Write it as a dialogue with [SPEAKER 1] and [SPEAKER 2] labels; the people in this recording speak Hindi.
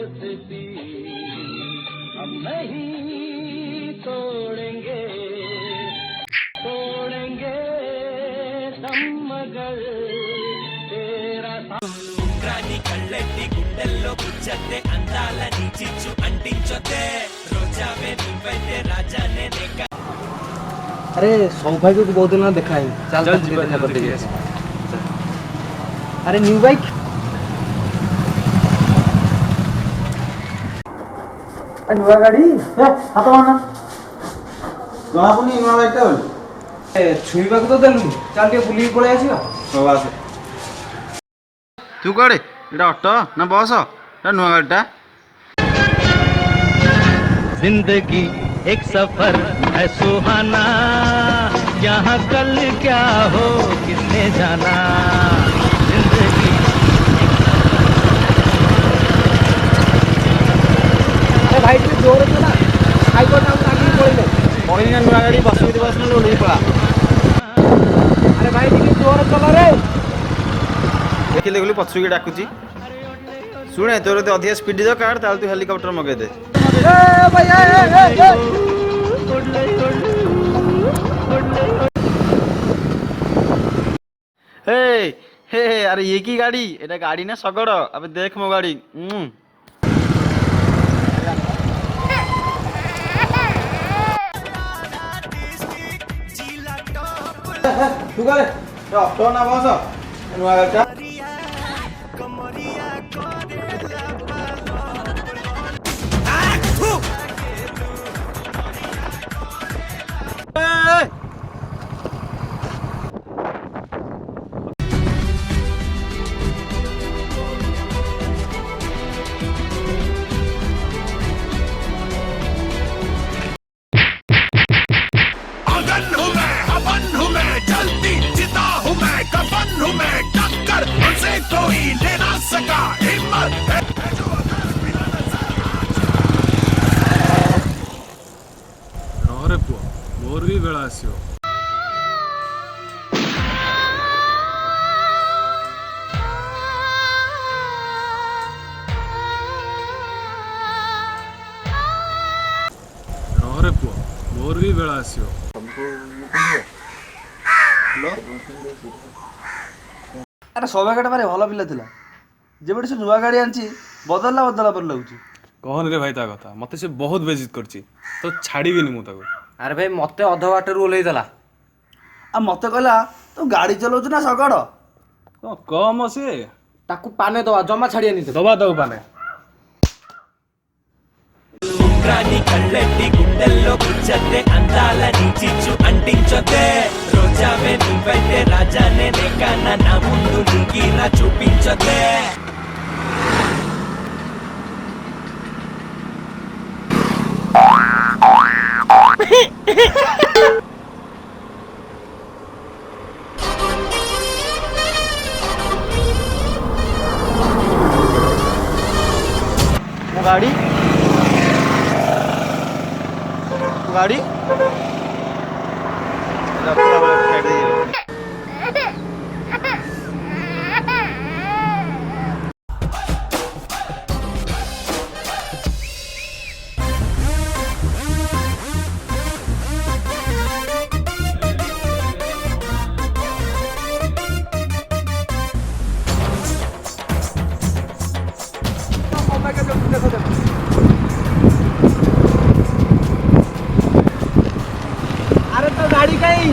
[SPEAKER 1] दोस्ती हम नहीं तोड़ेंगे, तोड़ेंगे हम मगर तेरा
[SPEAKER 2] ఉగ్రాని కళ్ళెట్టి గుండెల్లో గుచ్చతే అందాలని చిచ్చు అంటించొతే రోజావే నువ్వైతే రాజానే నేక।
[SPEAKER 3] अरे सौभाग्य को बहुत दिन ना देखा है, चल देखा करते हैं। अरे न्यू बाइक नुआ गाड़ी हाथ मारना
[SPEAKER 4] जमा पुनी नुआ बाइकटा बोल
[SPEAKER 3] छुईबा को तो देलु चल के बुली पळे आसीबा
[SPEAKER 4] हो आसे तू कड़े एटा ऑटो ना बस एटा नुआ गाड़ीटा।
[SPEAKER 1] जिंदगी एक सफर है सुहाना, यहाँ कल क्या हो किसने जाना। जिंदगी
[SPEAKER 3] अरे भाई तू जोर से ना हाई को नाम आगे पड़े
[SPEAKER 4] पड़ी ना नुआ गाड़ी बस में बस में लोड़ी पड़ा।
[SPEAKER 3] अरे भाई ଟିକେ जोर चला रे
[SPEAKER 4] देखिले देखली पछुकी डाकुची सुने तोर तो अधिक स्पीड दरकार ताल तू हेलीकॉप्टर मगे दे।
[SPEAKER 3] ए भाई
[SPEAKER 4] हे हे अरे ये की गाड़ी एटा गाड़ी ना सगड़ अबे देख मो गाड़ी तू करे ऑटो ना बस नुआ गाड़ीटा।
[SPEAKER 2] कोई ले ना सका हिम्मत
[SPEAKER 5] रे पुआ मोर भी बेला आसियो। रे पुआ मोर भी बेला आसियो।
[SPEAKER 3] अरे सौभाग्यटा मारे भल पिला थिला जेबे से नुआ गाड़ी आंची बदलला बदलला पर लागुची।
[SPEAKER 5] कहन रे भाई ता कथा मते से बहुत बेइज्जत करची तो छाड़ीबिनी मु ताको।
[SPEAKER 6] अरे भाई मते अध बाटरू ओल्हेई देला
[SPEAKER 3] आ मते कहला तू गाड़ी चलाउछ ना सगड़
[SPEAKER 5] तो कम से
[SPEAKER 6] ताकू पाने दवा जमा छाड़ियानी तो
[SPEAKER 5] दबा दो पाने।
[SPEAKER 2] ఉగ్రాని కళ్ళెట్టి గుండెల్లో గుచ్చతే అందాలని చిచ్చు అంటించొతే రోజావే నువ్వైతే రాజానే నేకన్నా నా ముందు నీకిరా చూపించొతే।
[SPEAKER 4] गाड़ी गाड़ी
[SPEAKER 3] अरे तो गाड़ी कहीं